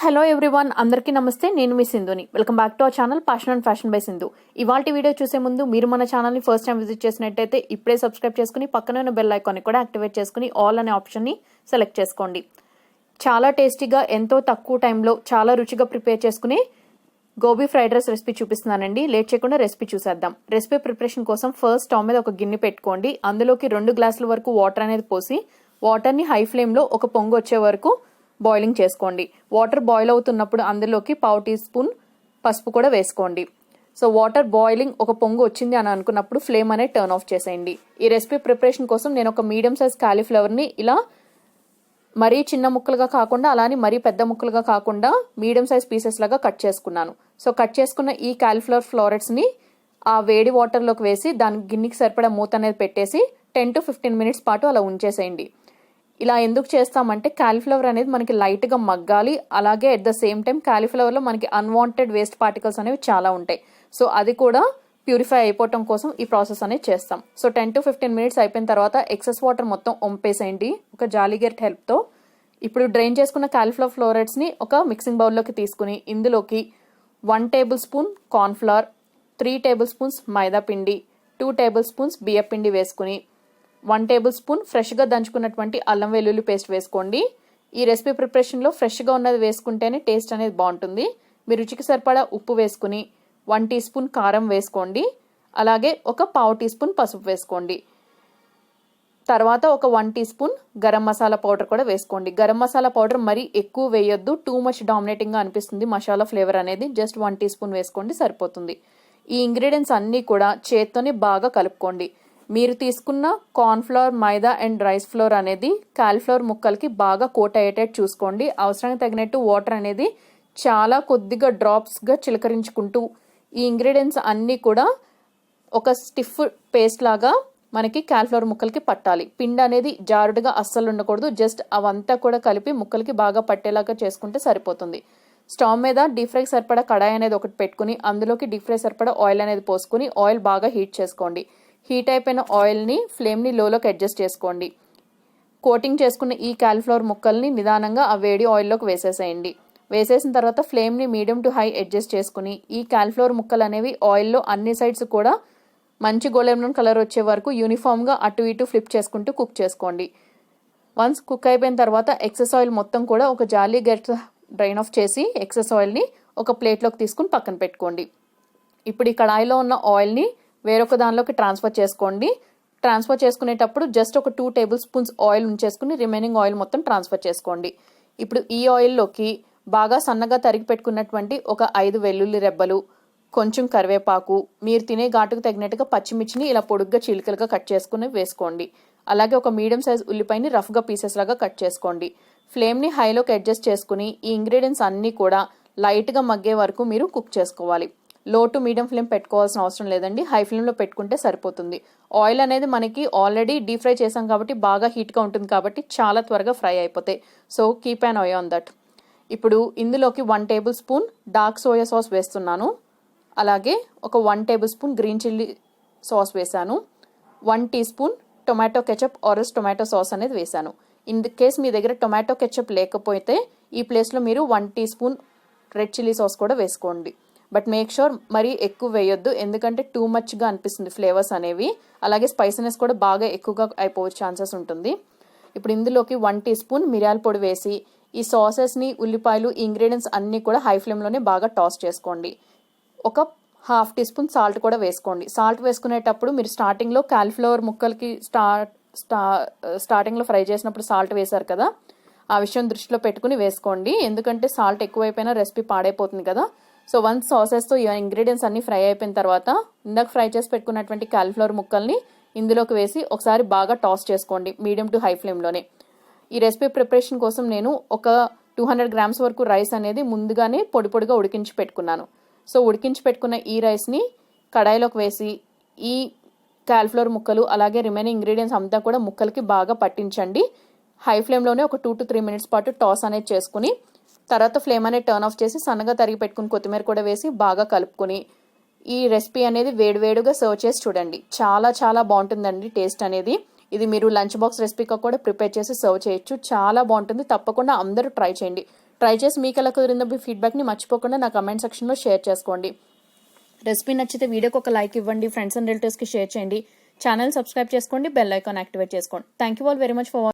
Hello everyone, అందరికీ నమస్తే. నేను మీ సింధుని. Welcome back to our channel passion and fashion by Sindhu. ఇవాల్టి వీడియో చూసే ముందు మీరు మన ఛానల్ని ఫస్ట్ టైం విజిట్ చేసినట్టయితే ఇప్పుడే సబ్స్క్రైబ్ చేసుకుని పక్కనే ఉన్న బెల్ ఐకాన్ని కూడా యాక్టివేట్ చేసుకుని ఆల్ అనే ఆప్షన్ని సెలెక్ట్ చేసుకోండి. చాలా టేస్టీగా ఎంతో తక్కువ టైంలో చాలా రుచిగా ప్రిపేర్ చేసుకుని గోబీ ఫ్రైడ్ రైస్ రెసిపీ చూపిస్తున్నానండి. లేట్ చేయకుండా రెసిపీ చూసేద్దాం. రెసిపీ ప్రిపరేషన్ కోసం ఫస్ట్ స్టవ్ మీద ఒక గిన్నె పెట్టుకోండి. అందులోకి 2 గ్లాసుల వరకు వాటర్ అనేది పోసి వాటర్ని హై ఫ్లేమ్లో ఒక పొంగు వచ్చే వరకు బాయిలింగ్ చేసుకోండి. వాటర్ బాయిల్ అవుతున్నప్పుడు అందులోకి 1/2 టీ స్పూన్ పసుపు కూడా వేసుకోండి. సో వాటర్ బాయిలింగ్ ఒక పొంగు వచ్చింది అని అనుకున్నప్పుడు ఫ్లేమ్ అనేది టర్న్ ఆఫ్ చేసేయండి. ఈ రెసిపీ ప్రిపరేషన్ కోసం నేను ఒక మీడియం సైజ్ కాలీఫ్లవర్ని ఇలా మరీ చిన్న ముక్కలుగా కాకుండా అలానే మరీ పెద్ద ముక్కలుగా కాకుండా మీడియం సైజ్ పీసెస్ లాగా కట్ చేసుకున్నాను. సో కట్ చేసుకున్న ఈ కాలీఫ్లవర్ ఫ్లోరెట్స్ని ఆ వేడి వాటర్లోకి వేసి దానికి గిన్నెకి సరిపడా మూత అనేది పెట్టేసి 10 to 15 మినిట్స్ పాటు అలా ఉంచేసేయండి. ఇలా ఎందుకు చేస్తామంటే కాలీఫ్లవర్ అనేది మనకి లైట్గా మగ్గాలి. అలాగే అట్ ద సేమ్ టైం కాలీఫ్లవర్లో మనకి అన్వాంటెడ్ వేస్ట్ పార్టికల్స్ అనేవి చాలా ఉంటాయి. సో అది కూడా ప్యూరిఫై అయిపోవటం కోసం ఈ ప్రాసెస్ అనేది చేస్తాం. సో 10 to 15 మినిట్స్ అయిపోయిన తర్వాత ఎక్సెస్ వాటర్ మొత్తం వంపేసేయండి ఒక జాలీగెట్ హెల్ప్తో. ఇప్పుడు డ్రైన్ చేసుకున్న కాలీఫ్లవర్ ఫ్లోరెట్స్ని ఒక మిక్సింగ్ బౌల్లోకి తీసుకుని ఇందులోకి 1 tablespoon cornflour, 3 tablespoons maida పిండి, 2 టేబుల్ స్పూన్స్ బియ్య పిండి వేసుకుని 1 టేబుల్ స్పూన్ ఫ్రెష్గా దంచుకున్నటువంటి అల్లం వెల్లుల్లి పేస్ట్ వేసుకోండి. ఈ రెసిపీ ప్రిపరేషన్లో ఫ్రెష్గా ఉన్నది వేసుకుంటేనే టేస్ట్ అనేది బాగుంటుంది. మీ రుచికి సరిపడా ఉప్పు వేసుకుని 1 టీ స్పూన్ కారం వేసుకోండి. అలాగే ఒక 1/2 టీ స్పూన్ పసుపు వేసుకోండి. తర్వాత ఒక 1 teaspoon garam masala powder కూడా వేసుకోండి. గరం మసాలా పౌడర్ మరీ ఎక్కువ వేయొద్దు, టూ మచ్ డామినేటింగ్గా అనిపిస్తుంది మసాలా ఫ్లేవర్ అనేది. జస్ట్ 1 టీ స్పూన్ వేసుకోండి సరిపోతుంది. ఈ ఇంగ్రీడియంట్స్ అన్నీ కూడా చేత్తోనే బాగా కలుపుకోండి. మీరు తీసుకున్న cornflour, maida and rice flour అనేది కాలీఫ్లవర్ ముక్కలకి బాగా కోట్ అయ్యేటట్టు చూసుకోండి. అవసరానికి తగినట్టు వాటర్ అనేది చాలా కొద్దిగా డ్రాప్స్గా చిలకరించుకుంటూ ఈ ఇంగ్రీడియంట్స్ అన్నీ కూడా ఒక స్టిఫ్ పేస్ట్ లాగా మనకి కాలీఫ్లవర్ ముక్కలకి పట్టాలి. పిండి అనేది జారుడుగా అస్సలు ఉండకూడదు. జస్ట్ అవంతా కూడా కలిపి ముక్కలకి బాగా పట్టేలాగా చేసుకుంటే సరిపోతుంది. స్టవ్ మీద డీప్ ఫ్రై సరిపడా కడాయి అనేది ఒకటి పెట్టుకుని అందులోకి డీప్ ఫ్రై సరిపడా ఆయిల్ అనేది పోసుకుని ఆయిల్ బాగా హీట్ చేసుకోండి. హీట్ అయిపోయిన ఆయిల్ని ఫ్లేమ్ని లోలోకి అడ్జస్ట్ చేసుకోండి. కోటింగ్ చేసుకున్న ఈ కాలీఫ్లవర్ ముక్కల్ని నిదానంగా ఆ వేడి ఆయిల్లోకి వేసేసేయండి. వేసేసిన తర్వాత ఫ్లేమ్ని మీడియం టు హై అడ్జస్ట్ చేసుకుని ఈ కాలీఫ్లవర్ ముక్కలు అనేవి ఆయిల్లో అన్ని సైడ్స్ కూడా మంచి గోల్డెన్ బ్రౌన్ కలర్ వచ్చే వరకు యూనిఫామ్గా అటు ఇటు ఫ్లిప్ చేసుకుంటూ కుక్ చేసుకోండి. వన్స్ కుక్ అయిపోయిన తర్వాత ఎక్సెస్ ఆయిల్ మొత్తం కూడా ఒక జాలీ గెట్ డ్రైన్ ఆఫ్ చేసి ఎక్సెస్ ఆయిల్ని ఒక ప్లేట్లోకి తీసుకుని పక్కన పెట్టుకోండి. ఇప్పుడు ఈ కడాయిలో ఉన్న ఆయిల్ని వేరొక దానిలోకి ట్రాన్స్ఫర్ చేసుకోండి. ట్రాన్స్ఫర్ చేసుకునేటప్పుడు జస్ట్ ఒక 2 టేబుల్ స్పూన్స్ ఆయిల్ ఉంచేసుకుని రిమైనింగ్ ఆయిల్ మొత్తం ట్రాన్స్ఫర్ చేసుకోండి. ఇప్పుడు ఈ ఆయిల్లోకి బాగా సన్నగా తరిగి పెట్టుకున్నటువంటి ఒక 5 వెల్లుల్లి రెబ్బలు, కొంచెం కరివేపాకు, మీరు తినే ఘాటుకు తగినట్టుగా పచ్చిమిర్చిని ఇలా పొడుగ్గా చీలికలుగా కట్ చేసుకుని వేసుకోండి. అలాగే ఒక మీడియం సైజ్ ఉల్లిపాయని రఫ్గా పీసెస్ లాగా కట్ చేసుకోండి. ఫ్లేమ్ని హైలోకి అడ్జస్ట్ చేసుకుని ఈ ఇంగ్రీడియంట్స్ అన్నీ కూడా లైట్గా మగ్గే వరకు మీరు కుక్ చేసుకోవాలి. లో టు మీడియం ఫ్లేమ్ పెట్టుకోవాల్సిన అవసరం లేదండి, హై ఫ్లేమ్లో పెట్టుకుంటే సరిపోతుంది. ఆయిల్ అనేది మనకి ఆల్రెడీ డీప్ ఫ్రై చేసాం కాబట్టి బాగా హీట్గా ఉంటుంది కాబట్టి చాలా త్వరగా ఫ్రై అయిపోతాయి. So keep an eye on that. ఇప్పుడు ఇందులోకి 1 tablespoon dark soya sauce వేస్తున్నాను. అలాగే ఒక 1 tablespoon green chilli sauce వేసాను. 1 teaspoon tomato ketchup orange tomato sauce అనేది వేసాను. ఇన్ ది కేస్ మీ దగ్గర టొమాటో కెచప్ లేకపోతే ఈ ప్లేస్లో మీరు 1 teaspoon red chilli sauce కూడా వేసుకోండి. బట్ మేక్ షూర్ మరీ ఎక్కువ వేయొద్దు, ఎందుకంటే టూ మచ్గా అనిపిస్తుంది ఫ్లేవర్స్ అనేవి. అలాగే స్పైసీనెస్ కూడా బాగా ఎక్కువగా అయిపోయే ఛాన్సెస్ ఉంటుంది. ఇప్పుడు ఇందులోకి 1 టీ స్పూన్ మిరియాల పొడి వేసి ఈ సాసెస్ని, ఉల్లిపాయలు, ఈ ఇంగ్రీడియంట్స్ అన్నీ కూడా హై ఫ్లేమ్లోనే బాగా టాస్ చేసుకోండి. ఒక 1/2 టీ స్పూన్ సాల్ట్ కూడా వేసుకోండి. సాల్ట్ వేసుకునేటప్పుడు మీరు స్టార్టింగ్లో కాలీఫ్లవర్ ముక్కలకి స్టార్టింగ్లో ఫ్రై చేసినప్పుడు సాల్ట్ వేశారు కదా, ఆ విషయం దృష్టిలో పెట్టుకుని వేసుకోండి. ఎందుకంటే సాల్ట్ ఎక్కువైపోయినా రెసిపీ పాడైపోతుంది కదా. సో వన్స్ సాసెస్తో ఈ ఇంగ్రీడియంట్స్ అన్ని ఫ్రై అయిపోయిన తర్వాత ఇందాక ఫ్రై చేసి పెట్టుకున్నటువంటి కాలీఫ్లవర్ ముక్కల్ని ఇందులోకి వేసి ఒకసారి బాగా టాస్ చేసుకోండి మీడియం టు హై ఫ్లేమ్లోనే. ఈ రెసిపీ ప్రిపరేషన్ కోసం నేను ఒక 200 గ్రామ్స్ వరకు రైస్ అనేది ముందుగానే పొడి పొడిగా ఉడికించి పెట్టుకున్నాను. సో ఉడికించి పెట్టుకున్న ఈ రైస్ని కడాయిలోకి వేసి ఈ కాలీఫ్లవర్ ముక్కలు అలాగే రిమైనింగ్ ఇంగ్రీడియంట్స్ అంతా కూడా ముక్కలకి బాగా పట్టించండి. హై ఫ్లేమ్లోనే ఒక 2 to 3 మినిట్స్ పాటు టాస్ అనేది చేసుకుని తర్వాత ఫ్లేమ్ అనేది టర్న్ ఆఫ్ చేసి సన్నగా తరిగి పెట్టుకుని కొత్తిమీర కూడా వేసి బాగా కలుపుకొని ఈ రెసిపీ అనేది వేడివేడిగా సర్వ్ చేసి చూడండి. చాలా చాలా బాగుంటుందండి టేస్ట్ అనేది. ఇది మీరు లంచ్ బాక్స్ రెసిపీగా కూడా ప్రిపేర్ చేసి సర్వ్ చేయొచ్చు. చాలా బాగుంటుంది, తప్పకుండా అందరూ ట్రై చేయండి. ట్రై చేసి మీకు ఎలా కుదిరిందో మీ ఫీడ్బ్యాక్ని మర్చిపోకుండా నా కమెంట్ సెక్షన్లో షేర్ చేసుకోండి. రెసిపీ నచ్చితే వీడియోకి ఒక లైక్ ఇవ్వండి, ఫ్రెండ్స్ అండ్ రిలేటివ్స్కి షేర్ చేయండి, ఛానల్ సబ్స్క్రైబ్ చేసుకోండి, బెల్ ఐకాన్ యాక్టివేట్ చేసుకోండి. Thank you all very much for